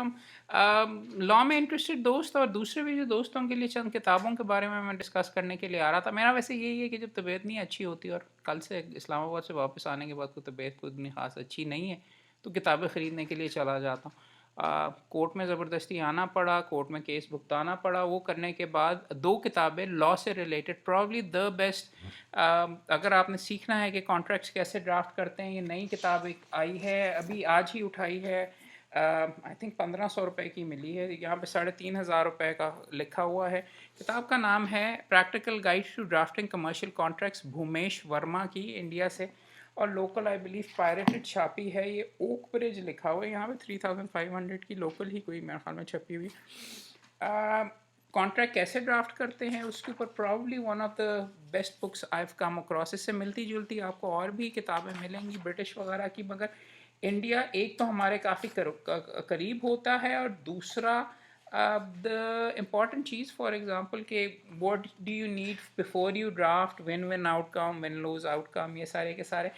अलैकुम। लॉ में इंटरेस्टेड दोस्त और दूसरे भी जो दोस्तों के लिए चंद किताबों के बारे में मैं डिस्कस करने के लिए आ रहा था। मेरा वैसे यही है कि जब तबीयत नहीं अच्छी होती और कल से इस्लामाबाद से वापस आने के बाद कोई तबीयत कोई इतनी ख़ास अच्छी नहीं है, तो किताबें ख़रीदने के लिए चला जाता हूँ। कोर्ट में ज़बरदस्ती आना पड़ा, कोर्ट में केस भुगताना पड़ा। वो करने के बाद दो किताबें लॉ से रिलेटेड, प्रॉब्ली द बेस्ट। अगर आपने सीखना है कि कॉन्ट्रैक्ट्स कैसे ड्राफ्ट करते हैं, ये नई किताब एक आई है, अभी आज ही उठाई है। आई थिंक 1500 रुपये की मिली है। यहाँ पे 3500 रुपये का लिखा हुआ है। किताब का नाम है practical guide to drafting commercial contracts, Bhumesh Verma की, इंडिया से, और लोकल आई बिलीव पायरेटेड छापी है। ये ओक ब्रिज लिखा हुआ है यहाँ पे। 3500 की लोकल ही कोई मेरे ख्याल में छपी हुई। कॉन्ट्रैक्ट कैसे ड्राफ्ट करते हैं उसके ऊपर probably one of the best books I have come across. इससे मिलती जुलती आपको और भी किताबें मिलेंगी ब्रिटिश वगैरह की, मगर इंडिया एक तो हमारे काफ़ी करीब होता है, और दूसरा द इम्पॉर्टेंट चीज़ फॉर एग्जांपल कि what do you need before you draft, win win outcome, win lose outcome, ये सारे के सारे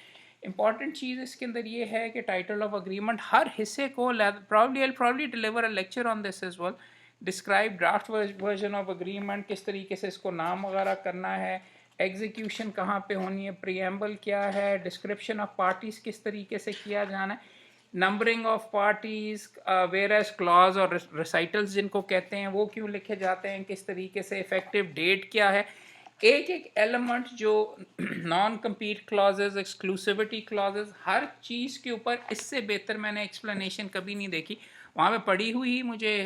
इंपॉर्टेंट चीज़ इसके अंदर ये है कि टाइटल ऑफ अग्रीमेंट हर हिस्से को, probably deliver a lecture on this as well, describe draft version of agreement, किस तरीके से इसको नाम वगैरह करना है, एग्जीक्यूशन कहाँ पे होनी है, प्रीएम्बल क्या है, डिस्क्रिप्शन ऑफ पार्टीज किस तरीके से किया जाना है, numbering of parties, whereas clause और रिसाइटल्स जिनको कहते हैं वो क्यों लिखे जाते हैं, किस तरीके से, इफेक्टिव डेट क्या है, एक एक एलिमेंट जो non compete clauses, exclusivity clauses, हर चीज़ के ऊपर इससे बेहतर मैंने एक्सप्लेनेशन कभी नहीं देखी। वहाँ पे पड़ी हुई ही मुझे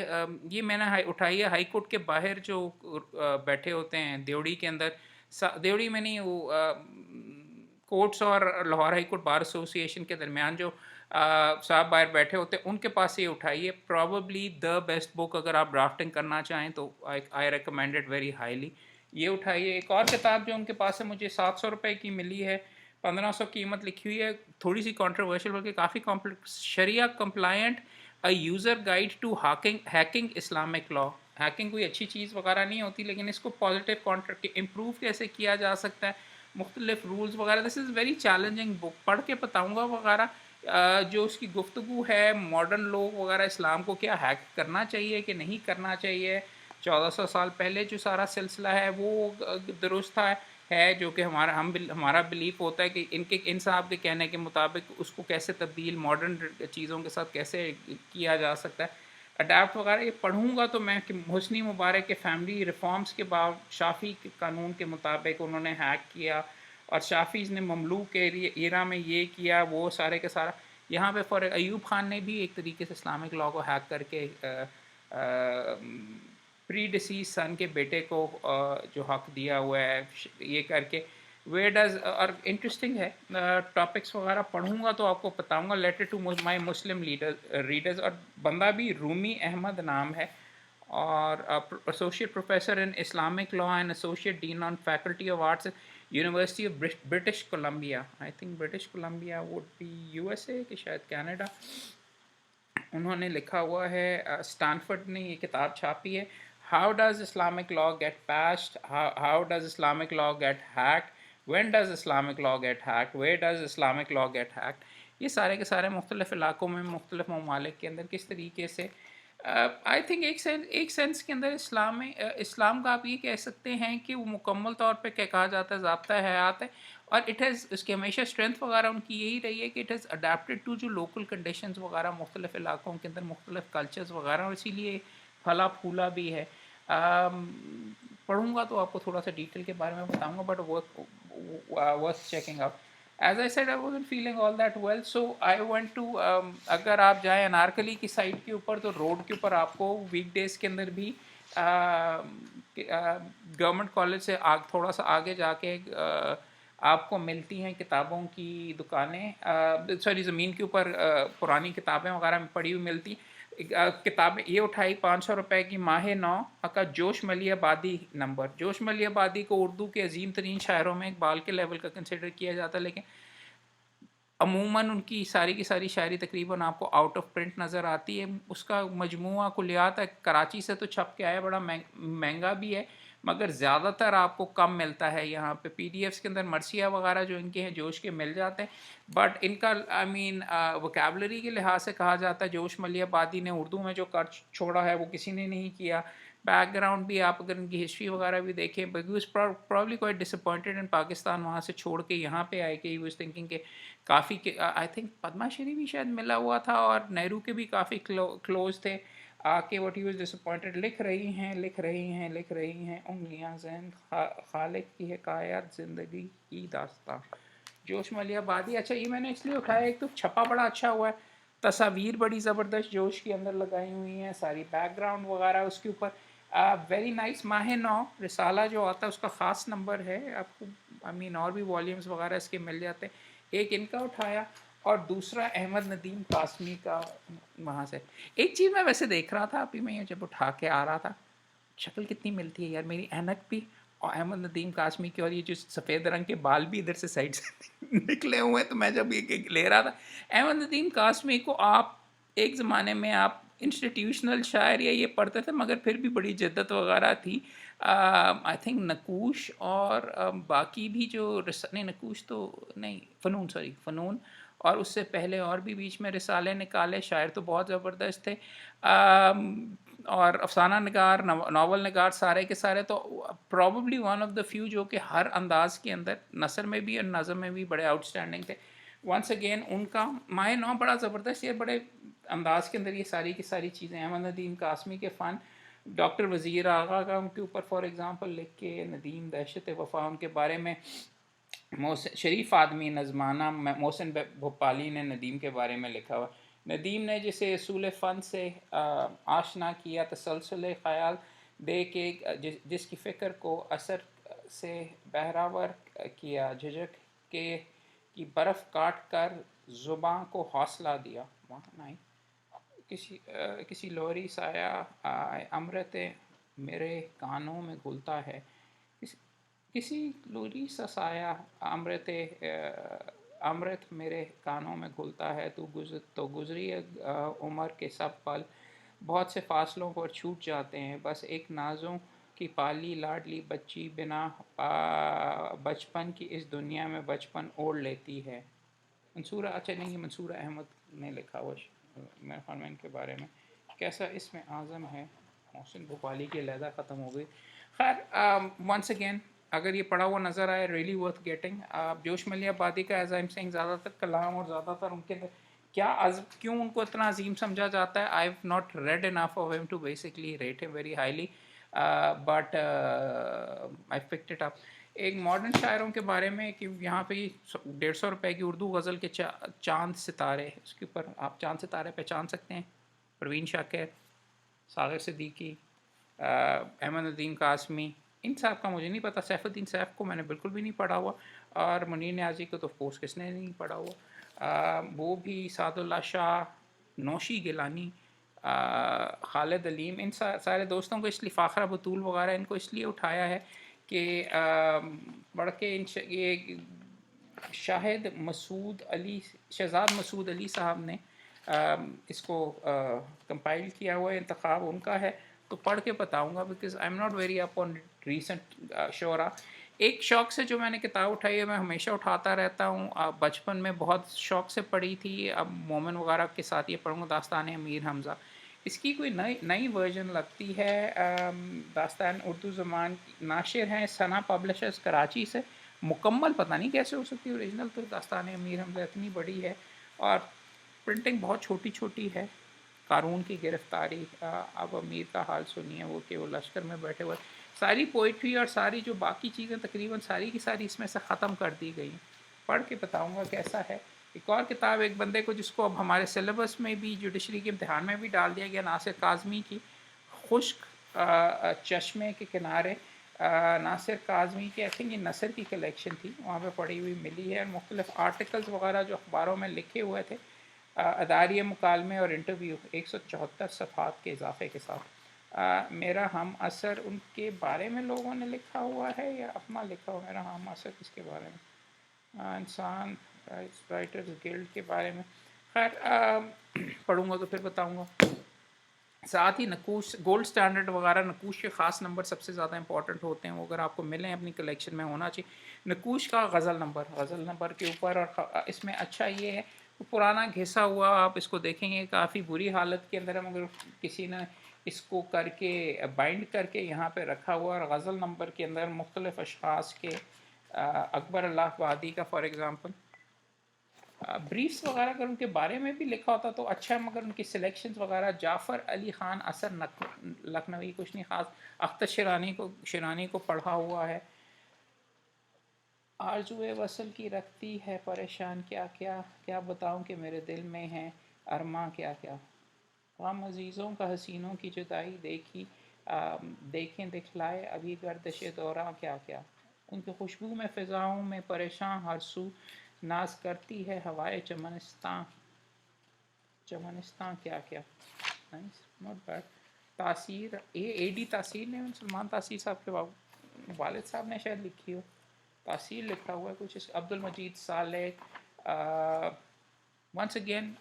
ये मैंने उठाई है हाई कोर्ट के बाहर जो बैठे होते हैं देवड़ी के अंदर, देवड़ी में नहीं, वो कोर्ट्स और Lahore high court bar association के दरमियान जो साहब बाहर बैठे होते हैं, उनके पास ये उठाइए। प्रॉबली द बेस्ट बुक अगर आप ड्राफ्टिंग करना चाहें तो आई रिकमेंडेड वेरी हाईली। ये उठाइए। एक और किताब जो उनके पास है मुझे 700 रुपये की मिली है, 1500 कीमत लिखी हुई है, थोड़ी सी कॉन्ट्रोवर्शियल बल्कि काफ़ी complex, sharia compliant a user guide to hacking Islamic law. Hacking कोई अच्छी चीज़ वगैरह नहीं होती, लेकिन इसको पॉजिटिव कॉन्ट्रैक्ट इम्प्रूव कैसे किया जा सकता है, मुख्तलिफ रूल्स वगैरह। This is very challenging book, पढ़ के बताऊँगा वगैरह। जो उसकी गुफ्तगू है मॉडर्न लोग वगैरह, इस्लाम को क्या हैक करना चाहिए कि नहीं करना चाहिए, 1400 साल पहले जो सारा सिलसिला है वो दुरुस्त है, जो कि हमारा बिलीफ होता है कि इन साहब के कहने के मुताबिक उसको कैसे तब्दील मॉडर्न चीज़ों के साथ कैसे किया जा सकता है, अडाप्ट वगैरह। ये पढ़ूँगा तो मैं कि हुस्नी मुबारक के फैमिली रिफॉर्म्स के बाद शाफ़ी के कानून के मुताबिक उन्होंने हैक किया, और शाफ़ीज़ ने ममलूक के एरा में ये किया, वो सारे के सारा। यहाँ पे फॉर अयूब ख़ान ने भी एक तरीके से इस्लामिक लॉ को हैक करके प्री डिसीज सन के बेटे को जो हक दिया हुआ है, ये करके वे डज। और इंटरेस्टिंग है, टॉपिक्स वगैरह पढ़ूंगा तो आपको बताऊंगा। Letter to my Muslim readers, और बंदा भी रूमी अहमद नाम है, और associate professor in Islamic law and associate dean on faculty of arts, university of British Columbia. I think British Columbia would be USA कि शायद कनाडा। उन्होंने लिखा हुआ है, स्टैनफोर्ड ने ये किताब छापी है, how does Islamic law get passed, how does Islamic law get hacked, when does Islamic law get hacked, where does Islamic law get hacked. ये सारे के सारे मुख्तलिफ इलाकों में, मुख्तलिफ ममालिक के अंदर किस तरीके से, आई थिंक एक सेंस के अंदर इस्लाम का आप ये कह सकते हैं कि वो मुकम्मल तौर पे क्या कहा जाता है, ज़ाब्ता हयात है। और इट हैज़, उसकी हमेशा स्ट्रेंथ वगैरह उनकी यही रही है कि इट हैज़ अडेप्टेड टू जो लोकल कंडीशंस वगैरह मुख्तलिफ इलाकों के अंदर, मुख्तलिफ कल्चर्स वगैरह, और इसीलिए फला फूला भी है। पढ़ूँगा तो आपको थोड़ा सा डिटेल के बारे में बताऊँगा, but worth checking out. As I said, I wasn't feeling all that well, so I went to अगर आप जाएँ अनारकली की साइड के ऊपर, तो रोड के ऊपर आपको वीकडेज़ के अंदर भी गवर्नमेंट कॉलेज से थोड़ा सा आगे जाके आपको मिलती हैं किताबों की दुकानें, सॉरी ज़मीन के ऊपर पुरानी किताबें वगैरह पड़ी हुई मिलती। किताबें ये उठाई 500 रुपये की, माह नौ का जोश मलियाबादी नंबर। जोश मलियाबादी को उर्दू के अजीम तरीन शायरों में इकबाल के लेवल का कंसिडर किया जाता है, लेकिन अमूमन उनकी सारी की सारी शायरी तकरीबन आपको आउट ऑफ प्रिंट नज़र आती है। उसका मजमूआ कुलियात है, कराची से तो छप के आया, बड़ा महंगा भी है, मगर ज़्यादातर आपको कम मिलता है यहाँ पे। पीडीएफ्स के अंदर मर्सिया वगैरह जो इनके हैं जोश के मिल जाते हैं, बट इनका आई मीन वोकेबलरी के लिहाज से कहा जाता है जोश मलियाबादी ने उर्दू में जो कर छोड़ा है वो किसी ने नहीं किया। बैकग्राउंड भी आप अगर इनकी हिस्ट्री वगैरह भी देखें, but he probably quite disappointed in Pakistan, वहाँ से छोड़ के यहाँ पे आए कि ही वाज थिंकिंग के काफ़ी के आई थिंक पद्मा श्री भी शायद मिला हुआ था और नेहरू के भी काफ़ी क्लोज थे। आके व्हाट ही वाज डिसअपॉइंटेड लिख रही हैं लिख रही हैं लिख रही हैं उंगलियां जैन खालिक की हकायत ज़िंदगी की दास्तां जोश मलियाबादी। अच्छा ये मैंने इसलिए उठाया, एक तो छपा बड़ा अच्छा हुआ है, तस्वीर बड़ी ज़बरदस्त जोश के अंदर लगाई हुई हैं, सारी बैकग्राउंड वगैरह उसके ऊपर वेरी नाइस। माह नौ रिसाला जो आता है उसका ख़ास नंबर है आपको, आई मीन और भी वॉल्यूम्स वगैरह इसके मिल जाते हैं। एक इनका उठाया और दूसरा अहमद नदीम कासमी का वहाँ से। एक चीज़ मैं वैसे देख रहा था अभी, मैं जब उठा के आ रहा था, शक्ल कितनी मिलती है यार, मेरी ऐनक भी और अहमद नदीम कासमी की, और ये जो सफ़ेद रंग के बाल भी इधर से साइड से निकले हुए हैं। तो मैं जब ये ले रहा था अहमद नदीम कासमी को, आप एक ज़माने में आप इंस्टीट्यूशनल शायर या ये पढ़ते थे, मगर फिर भी बड़ी जिद्दत वगैरह थी। आई थिंक नकूश और बाकी भी जो नहीं नकूश तो नहीं, फ़नून, सॉरी फ़नून, और उससे पहले और भी बीच में रिसाले निकाले, शायर तो बहुत ज़बरदस्त थे। और अफसाना निगार, नावल निगार, सारे के सारे तो probably one of the few जो कि हर अंदाज के अंदर नसर में भी और नज़म में भी बड़े आउटस्टैंडिंग थे। वंस अगेन उनका माए नौ बड़ा ज़बरदस्त, ये बड़े अंदाज के अंदर ये सारी की सारी चीज़ें। अहमद नदीम कासमी के फ़न, डॉक्टर वज़ीर आगा का उनके ऊपर फॉर एग्ज़ाम्पल लिख के, नदीम दहशत वफ़ा उनके बारे में, मोहसिन शरीफ आदमी नज़माना मोहसिन भोपाली ने नदीम के बारे में लिखा हुआ। नदीम ने जिसे असूल फ़न से आशना किया, तसलसल ख़याल दे के जिसकी फ़िक्र को असर से बहरावर किया, झिझक के की बर्फ़ काट कर ज़ुबां को हौसला दिया। वहाँ नहीं किसी लोरी साया अमृत मेरे कानों में घुलता है, किसी किसी लोरी सा साया अमृत अमृत मेरे कानों में घुलता है, तो गुजरी उम्र के सब पल बहुत से फासलों पर छूट जाते हैं, बस एक नाजों की पाली लाडली बच्ची बिना बचपन की इस दुनिया में बचपन ओढ़ लेती है। मंसूरा, अच्छा नहीं ये मंसूरा अहमद ने लिखा हुआ मेरे ख्याल में इनके बारे में। कैसा इसमें आज़म है, मोहसिन भोपाली की अलहदा ख़त्म हो गई। खैर वंस अगेन अगर ये पढ़ा हुआ नज़र आए, रियली वर्थ गेटिंग। जोश मलियाबादी का एज आई एम सेइंग ज़्यादातर कलाम और ज़्यादातर उनके अंदर क्या क्यों उनको इतना अजीम समझा जाता है, I have not read enough of him to basically rate him very highly, but I picked it up. एक मॉडर्न शायरों के बारे में कि यहाँ पे 150 रुपए की उर्दू गज़ल के चांद सितारे, उसके ऊपर आप चांद सितारे पहचान सकते हैं, परवीन शाकिर, सागर सिद्दीकी, अहमद नदीम कासमी, इन साहब का मुझे नहीं पता। सैफुद्दीन सैफ को मैंने बिल्कुल भी नहीं पढ़ा हुआ, और मुनीर न्याजी को तो ऑफकोर्स किसने नहीं पढ़ा हुआ। वो भी, सादुल्ला शाह, नौशी गिलानी, खालिद अलीम, इन सारे दोस्तों को इसलिए, फ़ाखरा बतूल वगैरह, इनको इसलिए उठाया है कि बढ़ के ये शाहिद मसूद अली, शहजाद मसूद अली साहब ने इसको कंपाइल किया हुआ है, इंतखाब उनका है, तो पढ़ के बताऊँगा, because I am not very up on recent शोरा। एक शौक़ से जो मैंने किताब उठाई है, मैं हमेशा उठाता रहता हूँ, बचपन में बहुत शौक़ से पढ़ी थी, अब मोमिन वगैरह के साथ ये पढ़ूँगा, दास्तान अमीर हमज़ा। इसकी कोई नई नई वर्जन लगती है, दास्तान उर्दू ज़बान, नाशिर हैं सना पब्लिशर्स कराची से। मुकम्मल पता नहीं कैसे हो सकती है, ओरिजिनल तो दास्तान अमीर हमज़ा इतनी बड़ी है, और प्रिंटिंग बहुत छोटी छोटी है। कारून की गिरफ्तारी, अब अमीर का हाल सुनिए, वो कि वो लश्कर में बैठे हुए, सारी पोइट्री और सारी जो बाकी चीज़ें तकरीबन सारी की सारी इसमें से ख़त्म कर दी गई। पढ़ के बताऊँगा कैसा है। एक और किताब एक बंदे को जिसको अब हमारे सिलेबस में भी, जुडिशरी के इम्तिहान में भी डाल दिया गया, नासिर काज़मी की खुश्क चश्मे के किनारे। नासिर काज़मी की आई थिंक ये नसर की कलेक्शन थी, वहाँ पे पढ़ी हुई मिली है, मुख्तलिफ़ आर्टिकल्स वगैरह जो अखबारों में लिखे हुए थे, अदारी मुकालमे और इंटरव्यू 174 सफ़ात के इजाफ़े के साथ। मेरा हम असर उनके बारे में लोगों ने लिखा हुआ है या अपना लिखा हुआ, मेरा हम असर किसके बारे में, इंसान राइटर्स गिल्ड के बारे में। खैर पढ़ूँगा तो फिर बताऊँगा। साथ ही नकूश गोल्ड स्टैंडर्ड वगैरह नकूश के ख़ास नंबर सबसे ज़्यादा इंपॉर्टेंट होते हैं, वो अगर आपको मिलें अपनी कलेक्शन में होना चाहिए। नकूश का गज़ल नंबर के ऊपर, और इसमें अच्छा ये है तो पुराना घिसा हुआ आप इसको देखेंगे काफ़ी बुरी हालत के अंदर है, मगर किसी ने इसको करके बाइंड करके यहाँ पे रखा हुआ, और गज़ल नंबर के अंदर मुख्तलिफ़ अशख़ास के अकबर अल्लाह वादी का फॉर एग्ज़ाम्पल ब्रीफ्स वगैरह अगर उनके बारे में भी लिखा होता तो अच्छा है, मगर उनकी सिलेक्शंस वगैरह जाफ़र अली ख़ान असर लखनवी कुछ नहीं ख़ास, अख्तर शिरानी को पढ़ा हुआ है। आरज़ुए वसल की रखती है परेशान, क्या क्या क्या बताऊं कि मेरे दिल में है अरमा, क्या क्या हम अजीज़ों का हसीनों की जुदाई देखी, देखें दिखलाए अभी गर्दिश दौरा, क्या क्या उनकी खुशबू में फ़िज़ाओं में परेशान हर सू नाज करती है हवाए चमनिस्तां, क्या क्या नाइस, नॉट बैड। तासीर एडी तासीर ने सलमान तासीर साहब के वालिद साहब ने शायद लिखी हो, तासीर लिखा हुआ है कुछ इस Abdul Majeed Saleh. Once again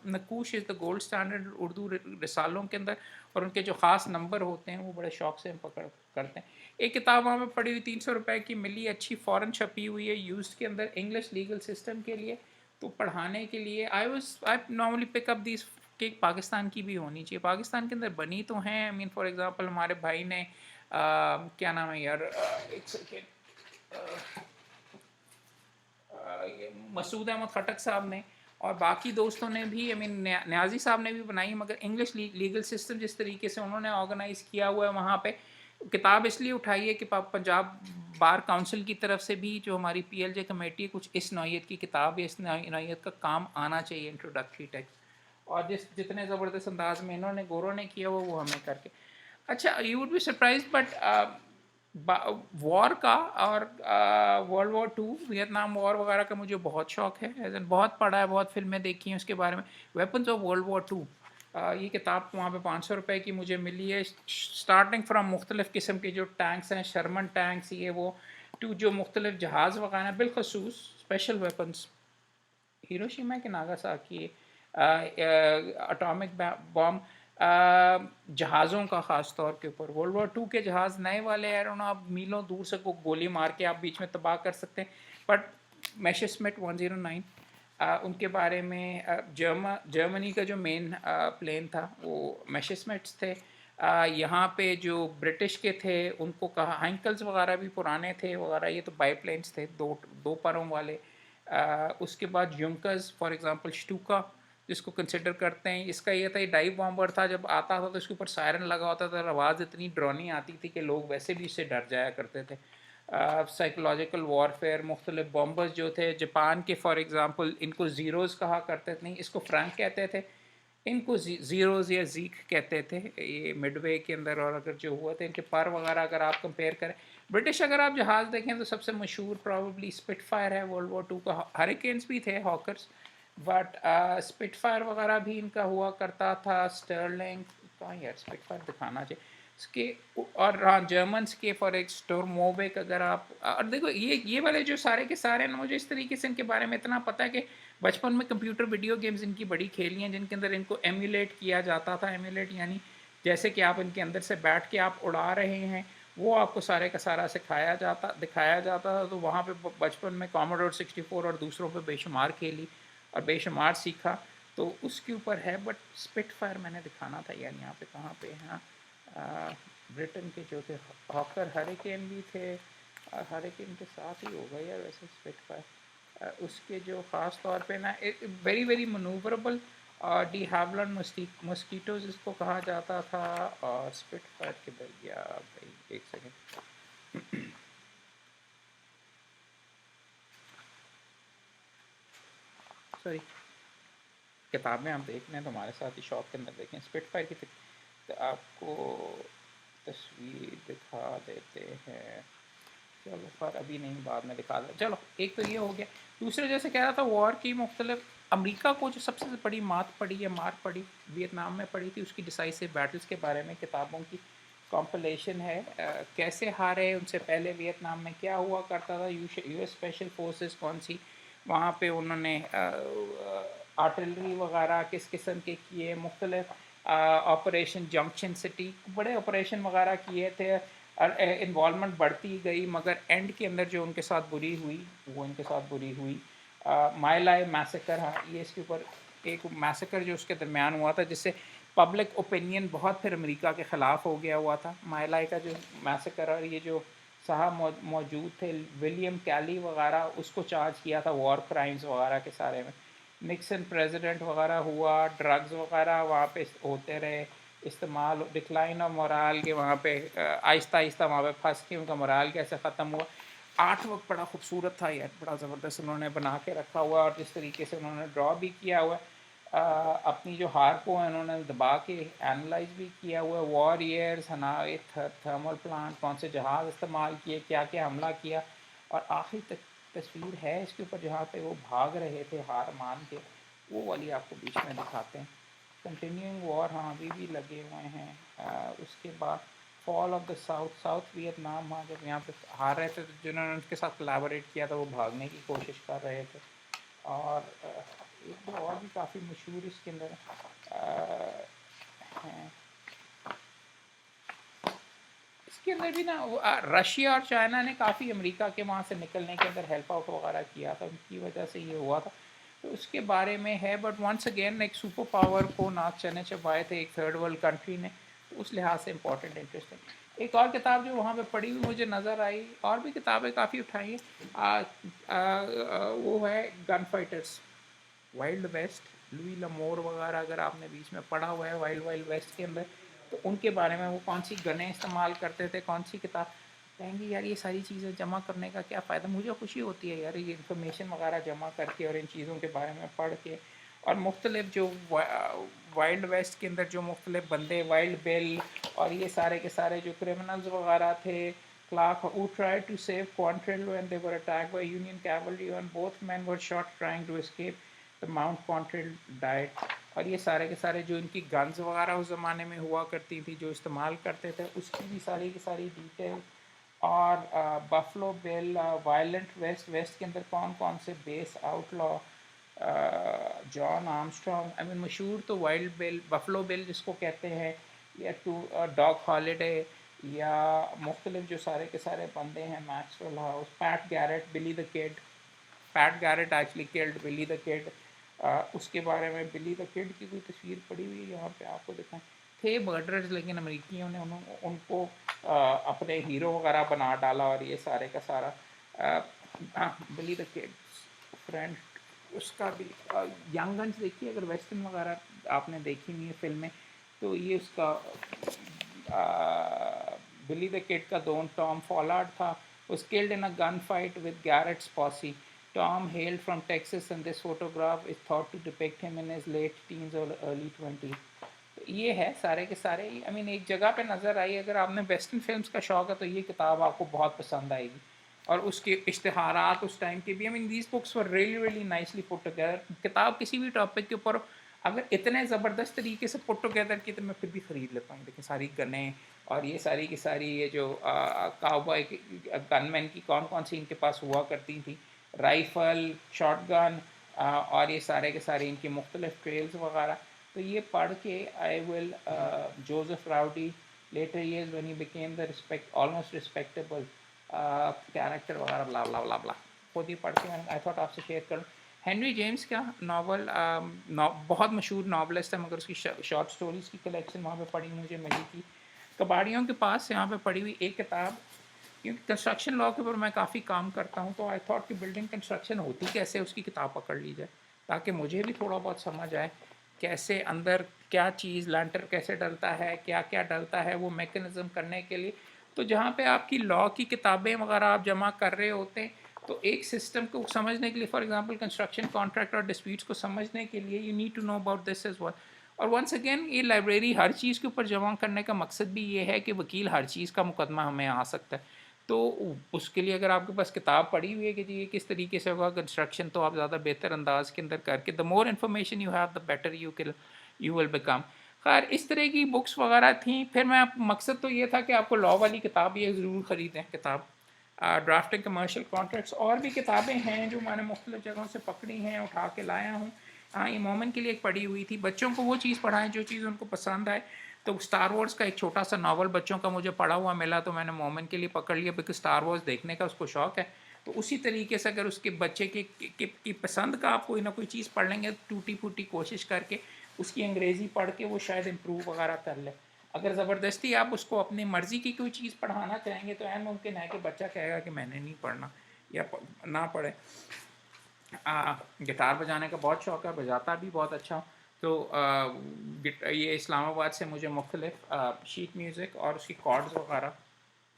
Naqoosh is the gold standard Urdu रिसालों के अंदर, और उनके जो ख़ास नंबर होते हैं वो बड़े शौक से हम पकड़ करते हैं। एक किताब वहाँ में पड़ी हुई 300 रुपए की मिली, अच्छी फ़ॉरन छपी हुई है यूज़ के अंदर इंग्लिश लीगल सिस्टम के लिए, तो पढ़ाने के लिए I normally pick up this कि पाकिस्तान की भी होनी चाहिए, पाकिस्तान के अंदर बनी तो हैं। आई मीन फॉर एग्जांपल हमारे भाई ने क्या नाम है यार, एक सेकेंड, मसूद अहमद खटक साहब ने और बाकी दोस्तों ने भी, आई मीन न्याजी साहब ने भी बनाई, मगर इंग्लिश लीगल सिस्टम जिस तरीके से उन्होंने ऑर्गेनाइज़ किया हुआ है वहाँ पे, किताब इसलिए उठाई है कि पंजाब बार काउंसिल की तरफ से भी जो हमारी PLJ कमेटी है, कुछ इस नौयत की किताब या इस नौयत का काम आना चाहिए, इंट्रोडक्टरी टेक्स्ट, और जितने ज़बरदस्त अंदाज में इन्होंने गोरों ने किया वो हमें करके। अच्छा, you would be surprise but war का और वर्ल्ड वॉर 2 वियतनाम वॉर वगैरह का मुझे बहुत शौक है, एज एन बहुत पढ़ा है, बहुत फिल्में देखी हैं उसके बारे में। वेपन्स ऑफ वर्ल्ड वॉर 2 ये किताब वहाँ पे 500 रुपए की मुझे मिली है, स्टार्टिंग फ्राम मुख्तलिफ़ किस्म के जो टैंक्स हैं, शर्मन टैंक्स ये वो, टू जो मुख्तलिफ जहाज़ वगैरह, बिलखसूस स्पेशल वेपन्स, हिरोशिमा के नागासाकी, एटॉमिक बॉम्ब, जहाज़ों का ख़ास तौर के ऊपर वर्ल्ड वॉर 2 के जहाज़ नए वाले एरोना, आप मीलों दूर से को गोली मार के आप बीच में तबाह कर सकते हैं, बट मैशेसमेट 109 उनके बारे में, जर्मनी का जो मेन प्लेन था वो मैशेसमेट्स थे। यहाँ पे जो ब्रिटिश के थे उनको कहा हैंकल्स वगैरह भी पुराने थे वगैरह, ये तो बाईप्लेन्स थे दो दो परों वाले। उसके बाद युंकर्स फॉर एग्जांपल स्टूका जिसको कंसिडर करते हैं, इसका ये था ये डाइव बॉम्बर था, जब आता था तो इसके ऊपर सायरन लगा होता था, आवाज़ इतनी ड्रोनी आती थी कि लोग वैसे भी इससे डर जाया करते थे। साइकोलॉजिकल वॉरफेयर, मुख्तलिफ बॉम्बर्स जो थे जापान के फॉर एग्ज़ाम्पल, इनको ज़ीरोज़ कहा करते थे, नहीं इसको फ्रैंक कहते थे, इनको ज़ीरोज़ या ज़ीक कहते थे ये मिडवे के अंदर, और अगर जो हुआ था इनके पर वगैरह अगर आप कंपेयर करें, ब्रिटिश अगर आप जहाज़ देखें तो सबसे मशहूर प्रॉबली स्पिटफायर है वर्ल्ड वॉर 2 का, हरिकेन्स भी थे हॉकर्स, बट स्पिटफायर वगैरह भी इनका हुआ करता था, स्टर्लिंग कहाँ यार स्पिटफायर दिखाना चाहिए इसके, और हाँ जर्मन्स के फॉर एक स्टोरमोविक, अगर आप और देखो ये वाले जो सारे के सारे ना, मुझे इस तरीके से इनके बारे में इतना पता है कि बचपन में कंप्यूटर वीडियो गेम्स इनकी बड़ी खेली हैं, जिनके अंदर इनको एम्यूलेट किया जाता था, एम्यूलेट यानी जैसे कि आप इनके अंदर से बैठ के आप उड़ा रहे हैं, वो आपको सारे का सारा दिखाया जाता था, तो वहाँ पे बचपन में कॉमोडोर 64 और दूसरों पे बेशुमार खेली और बेशुमार सीखा, तो उसके ऊपर है। बट स्पिटफायर मैंने दिखाना था यार, यहाँ पे कहाँ पे हाँ, ब्रिटेन के जो थे हॉकर, हरिकेन भी थे, हरिकेन के साथ ही होगा यार वैसे स्पिटफायर, उसके जो ख़ास तौर पे ना वेरी वेरी मनूवरेबल, डी हैवलन मस्कीटोज इसको कहा जाता था, और स्पिटफायर के भैया भाई एक सेकेंड, सॉरी, किताबें आप देख लें तो हमारे साथ ही शॉप के अंदर देखें स्पिटफायर की, तो आपको तस्वीर दिखा देते हैं, चलो पर अभी नहीं बाद में दिखा दें। चलो एक तो ये हो गया, दूसरे जैसे कह रहा था वॉर की मुख्तलिफ, अमेरिका को जो सबसे बड़ी मार पड़ी वियतनाम में पड़ी थी, उसकी डिसाइसिव बैटल्स के बारे में किताबों की कॉम्पिलेशन है, कैसे हारे, उनसे पहले वियतनाम में क्या हुआ करता था, US स्पेशल फोर्सेस कौन सी वहाँ पे उन्होंने आर्टिलरी वगैरह किस किस्म के किए, मुख्तलिफ ऑपरेशन जंक्शन सिटी, बड़े ऑपरेशन वगैरह किए थे और इन्वॉल्वमेंट बढ़ती गई, मगर एंड के अंदर जो उनके साथ बुरी हुई वो इनके साथ बुरी हुई। माइलाई मैसेकर, हाँ ये इसके ऊपर एक मैसेकर जो उसके दरमियान हुआ था जिससे पब्लिक ओपिनियन बहुत फिर अमेरिका के ख़िलाफ़ हो गया हुआ था। माइलाई का जो मैसेकर, और ये जो साहब मौजूद थे विलियम कैली वगैरह, उसको चार्ज किया था वॉर क्राइम्स वगैरह के सारे में। निक्सन प्रेसिडेंट वगैरह हुआ, ड्रग्स वगैरह वहाँ पे होते रहे इस्तेमाल, डिक्लाइन ऑफ मोराल के वहाँ पे आहिस्ता आहिस्ता वहाँ पे फंस के उनका मोराल कैसे ख़त्म हुआ। आर्ट वर्क बड़ा खूबसूरत था यार, बड़ा ज़बरदस्त उन्होंने बना के रखा हुआ, और जिस तरीके से उन्होंने ड्रॉ भी किया हुआ अपनी जो हार को उन्होंने दबा के एनालाइज भी किया हुआ। वॉरियर्स, हनाए, थर्मल प्लांट, कौन से जहाज़ इस्तेमाल किए, क्या क्या हमला किया, और आखिरी तक तस्वीर है इसके ऊपर जहाँ पे वो भाग रहे थे हार मान के, वो वाली आपको बीच में दिखाते हैं। कंटिन्यूइंग वॉर, हाँ अभी भी लगे हुए हैं। उसके बाद fall of the south, south Vietnam, हाँ जब यहाँ पे हार रहे थे तो जिन्होंने उनके साथ कोलैबोरेट किया था वो भागने की कोशिश कर रहे थे। और एक दो और भी काफ़ी मशहूर इसके अंदर हैं। इसके अंदर भी ना रशिया और चाइना ने काफ़ी अमेरिका के वहाँ से निकलने के अंदर हेल्प आउट वगैरह किया था, उनकी वजह से ये हुआ था, तो उसके बारे में है। बट वंस अगेन एक सुपर पावर को नाक चने चबाए थे एक थर्ड वर्ल्ड कंट्री ने, तो उस लिहाज से इंपॉर्टेंट इंटरेस्टिंग। एक और किताब जो वहाँ पे पढ़ी हुई मुझे नज़र आई, और भी किताबें काफ़ी उठाई हैं, वो है gun fighters wild west, Louis L'Amour वगैरह, अगर आपने बीच में पढ़ा हुआ है वाइल्ड वाइल्ड वेस्ट के अंदर, तो उनके बारे में वो कौन सी गनें इस्तेमाल करते थे, कौन सी किताब। कहेंगे यार ये सारी चीज़ें जमा करने का क्या फ़ायदा, मुझे खुशी होती है यार ये इन्फॉर्मेशन वगैरह जमा करके और इन चीज़ों के बारे में पढ़ के। और मुख्तलिफ जो वाइल्ड वेस्ट के अंदर जो मुख्तलिफ बंदे, वाइल्ड बिल और ये सारे के सारे जो क्रिमिनल्स वगैरह थे, Clark, who tried to save Quantrill when they were attacked by Union cavalry, and both men were shot trying to escape. The Mount Quantrill died. और ये सारे के सारे जो इनकी गन्स वगैरह उस ज़माने में हुआ करती थी जो इस्तेमाल करते थे, उसकी भी सारी की सारी डिटेल। और Buffalo Bill, violent west, west के अंदर कौन कौन से बेस, outlaw, John Armstrong, I mean मशहूर तो वाइल्ड बिल, बफलो बिल जिसको कहते हैं, या टू डॉग हॉलीडे, या मुख्तलिफ जो सारे के सारे बंदे हैं, Maxwell House, Pat Garrett, Billy the Kid, Pat Garrett actually killed Billy the Kid. उसके बारे में बिली द किड की कोई तस्वीर पड़ी हुई है यहाँ पे आपको दिखाएं। थे मर्डरर्स, लेकिन अमेरिकियों ने उनको अपने हीरो वगैरह बना डाला, और ये सारे का सारा बिली द किड फ्रेंड, उसका भी यंग गन्स देखिए, अगर वेस्टर्न वगैरह आपने देखी नहीं है फिल्में, तो ये उसका बिली द किड का दोन टॉम फॉलार्ड था, was killed in a gunfight with Garrett's posse. Tom hailed from Texas, and this photograph is thought to depict him in his late teens or early 20s. तो ये है सारे के सारे, आई मीन एक जगह पे नज़र आई, अगर आपने वेस्टर्न फिल्म्स का शौक़ है तो ये किताब आपको बहुत पसंद आएगी। और उसके इश्तिहारात उस टाइम के भी, I mean these books were really really nicely put together. किताब किसी भी टॉपिक के ऊपर अगर इतने ज़बरदस्त तरीके से पुट टुगेदर की, तो मैं फिर भी ख़रीद लेता हूँ। देखिए सारी गनें और ये सारी की सारी, ये जो काउबॉय गनमैन की कौन कौन सी इनके पास हुआ करती थी, राइफ़ल, शॉटगन, और ये सारे के सारे इनकी मुख्तलिफ ट्रेल्स वगैरह, तो ये पढ़ के I will Joseph rowdy later years when he became the respect almost respectable character वगैरह, ब्ला ब्ला ब्ला ब्ला, खुद ही पढ़ के आई थॉट आपसे शेयर करूँ। हेनरी जेम्स का नावल, बहुत मशहूर नावलिस्ट है, मगर उसकी शॉर्ट स्टोरीज़ की कलेक्शन वहाँ पे पढ़ी मुझे मिली थी कबाड़ियों के पास, यहाँ पे पढ़ी हुई एक किताब। क्योंकि कंस्ट्रक्शन लॉ के ऊपर मैं काफ़ी काम करता हूँ, तो आई थॉट कि बिल्डिंग कंस्ट्रक्शन होती कैसे, उसकी किताब पकड़ ली जाए, ताकि मुझे भी थोड़ा बहुत समझ आए कैसे अंदर क्या चीज़, लैंटर कैसे डलता है, क्या क्या डलता है, वो मैकेनिज़्म करने के लिए। तो जहाँ पे आपकी लॉ की किताबें वगैरह आप जमा कर रहे होते हैं, तो एक सिस्टम को समझने के लिए, फॉर एग्जांपल कंस्ट्रक्शन कॉन्ट्रैक्ट और डिस्प्यूट्स को समझने के लिए, you need to know about this as well. और वंस अगेन ये लाइब्रेरी हर चीज़ के ऊपर जमा करने का मकसद भी ये है कि वकील हर चीज़ का मुकदमा हमें आ सकता है, तो उसके लिए अगर आपके पास किताब पढ़ी हुई है कि जी ये किस तरीके से होगा कंस्ट्रक्शन, तो आप ज़्यादा बेहतर अंदाज के अंदर करके, the more information you have the better you will become. खैर इस तरह की बुक्स वगैरह थी। फिर मैं मकसद तो ये था कि आपको लॉ वाली किताब ये ज़रूर ख़रीदें, किताब ड्राफ्टिंग कमर्शियल कॉन्ट्रैक्ट्स, और भी किताबें हैं जो मैंने मुख्तलिफ़ जगहों से पकड़ी हैं, उठा के लाया हूँ। हाँ, ये मोमेन के लिए एक पढ़ी हुई थी। बच्चों को वो चीज़ पढ़ाएँ जो चीज़ उनको पसंद आए। तो स्टार वॉर्स का एक छोटा-सा नॉवल बच्चों का मुझे पढ़ा हुआ मिला, तो मैंने मोमेन के लिए पकड़ लिया, बिकॉज़ स्टार वॉर्स देखने का उसको शौक है। तो उसी तरीके से अगर उसके बच्चे की पसंद का आप कोई ना कोई चीज़ पढ़ लेंगे, टूटी-फूटी कोशिश करके, उसकी अंग्रेज़ी पढ़ के वो शायद इम्प्रूव वगैरह कर ले। अगर ज़बरदस्ती आप उसको अपनी मर्ज़ी की कोई चीज़ पढ़ाना चाहेंगे, तो ऐन मुमकिन है कि बच्चा कहेगा कि मैंने नहीं पढ़ना, या ना पढ़े। गिटार बजाने का बहुत शौक़ है, बजाता भी बहुत अच्छा हूँ। तो ये इस्लामाबाद से मुझे मुख्तलिफ शीट म्यूज़िक और उसकी कॉर्ड्स वगैरह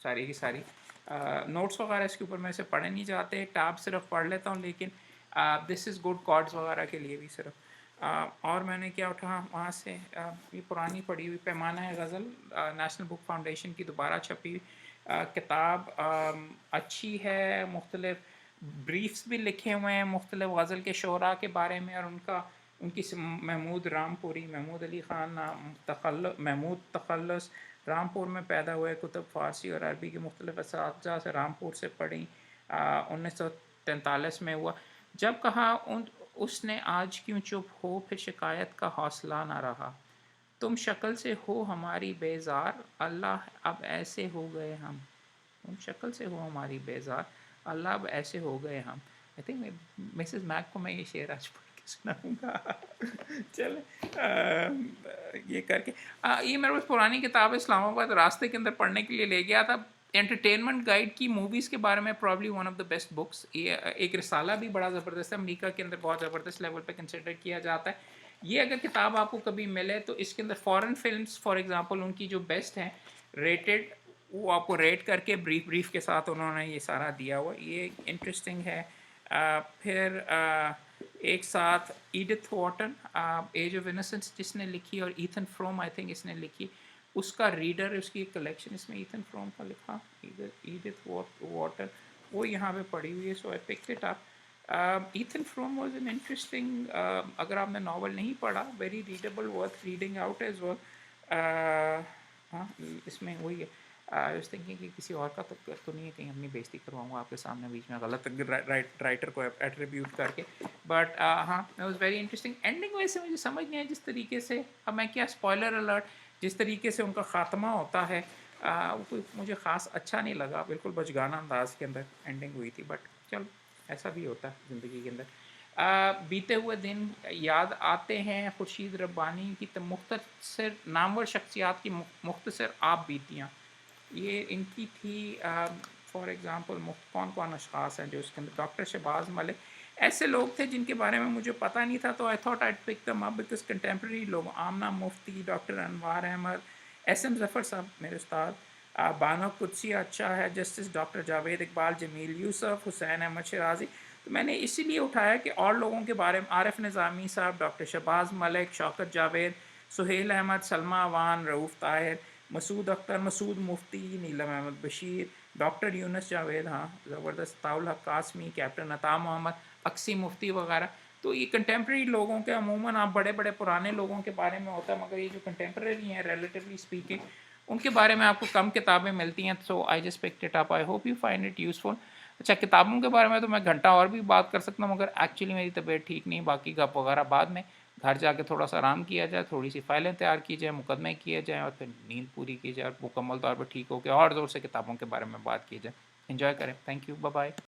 सारी की सारी नोट्स वगैरह इसके ऊपर मेरे से पढ़े नहीं जाते, टैब सिर्फ पढ़ लेता हूँ, लेकिन दिस इज़ गुड कॉर्ड्स वगैरह के लिए भी सिर्फ। और मैंने क्या उठा वहाँ से, ये पुरानी पढ़ी हुई पैमाना है गज़ल, नेशनल बुक फाउंडेशन की दोबारा छपी हुई किताब, अच्छी है। मुख्तलिफ ब्रीफ्स भी लिखे हुए हैं मुख्तलिफ गज़ल के शोरा के बारे में, और उनकी महमूद रामपुरी, महमूद अली ख़ान महमूद तखल्लुस रामपुर में पैदा हुए, कुतुब फ़ारसी और अरबी के मुख्तलिफ असातिज़ा से रामपुर से पढ़ी। 1943 में हुआ। जब कहा उसने आज क्यों चुप हो, फिर शिकायत का हौसला ना रहा। तुम शक्ल से हो हमारी बेजार, अल्लाह अब ऐसे हो गए हम। तुम शक्ल से हो हमारी बेजार, अल्लाह अब ऐसे हो गए हम। आई थिंक मिसेस मैक को मैं ये शेर आज पढ़ के सुनाऊंगा। चल ये करके ये मेरे पास पुरानी किताब है, इस्लामाबाद रास्ते के अंदर पढ़ने के लिए ले गया था। एंटरटेनमेंट गाइड की मूवीज़ के बारे में probably one of the best books. ये एक रिसाला भी बड़ा ज़बरदस्त है, अमेरिका के अंदर बहुत ज़बरदस्त लेवल पे कंसिडर किया जाता है। ये अगर किताब आपको कभी मिले तो इसके अंदर फॉरेन फिल्म्स फॉर एग्जांपल उनकी जो बेस्ट हैं रेटेड, वो आपको रेट करके ब्रीफ के साथ उन्होंने ये सारा दिया हुआ, ये इंटरेस्टिंग है। फिर एक साथ Edith Wharton, age of innocence जिसने लिखी, और ईथन फ्रोम आई थिंक इसने लिखी, उसका रीडर, उसकी कलेक्शन इसमें ईथन फ्रोम का लिखा, ईडिथ वॉर्टन, वो यहाँ पे पढ़ी हुई है, so I picked it up. Ethan Frome was an interesting, अगर आपने नावल नहीं पढ़ा, very readable, worth reading out as well. हाँ, इसमें वही है। आई वाज थिंकिंग कि किसी और का तो नहीं है, कहीं अपनी बेइज्जती करवाऊंगा आपके सामने बीच में गलत राइटर को एट्रीब्यूट करके, बट हाँ, it was very interesting. Ending वैसे मुझे समझ नहीं आया जिस तरीके से, अब मैं क्या स्पॉइलर अलर्ट, जिस तरीके से उनका ख़ात्मा होता है, वो कोई मुझे ख़ास अच्छा नहीं लगा, बिल्कुल बचगाना अंदाज के अंदर एंडिंग हुई थी, बट चल ऐसा भी होता है ज़िंदगी के अंदर। बीते हुए दिन याद आते हैं खुर्शीद रब्बानी की मुख्तसर नामवर शख्सियात की मुख्तसर आप बीतियाँ, ये इनकी थी। फॉर एग्ज़ाम्पल कौन कौन अशख़ास हैं जो इसके अंदर, डॉक्टर शहबाज मलिक, ऐसे लोग थे जिनके बारे में मुझे पता नहीं था, तो I thought I pick them up because contemporary लोग, आमना मुफ्ती, डॉक्टर अनवार अहमद, एस.एम. ज़फ़र साहब मेरे उस्ताद, बानो कुदसी अच्छा है, जस्टिस डॉक्टर जावेद इकबाल, जमील यूसुफ, हुसैन अहमद शराजी। तो मैंने इसीलिए उठाया कि और लोगों के बारे में, आरिफ निज़ामी साहब, डॉक्टर शहबाज मलिक, शौकत जावेद, सुहेल अहमद, सलमा अवान, रऊफ़ ताहिर, मसूद अख्तर, मसूद मुफ्ती, नीलम अहमद बशीर, डॉक्टर यूनुस जावेद, हाँ ज़बरदस्त, ताउल हक कासमी, कैप्टन अता मोहम्मद, अक्सी मुफ्ती वगैरह। तो ये कंटेम्प्रेरी लोगों के, अमूमन आप बड़े बड़े पुराने लोगों के बारे में होता है, मगर ये जो कंटेम्प्रेरी हैं रिलेटिवली स्पीकिंग, उनके बारे में आपको कम किताबें मिलती हैं, so I just picked it up, I hope you find it useful. अच्छा, किताबों के बारे में तो मैं घंटा और भी बात कर सकता हूँ, मगर एक्चुअली मेरी तबीयत ठीक नहीं, बाकी गप वगैरह बाद में, घर जाके थोड़ा सा आराम किया जाए, थोड़ी सी फाइलें तैयार की जाए, मुकदमे किए जाएँ, और फिर नींद पूरी की जाए, और मुकम्मल तौर पर ठीक हो के और ज़ोर से किताबों के बारे में बात की जाए। एंजॉय करें। Thank you, bye bye.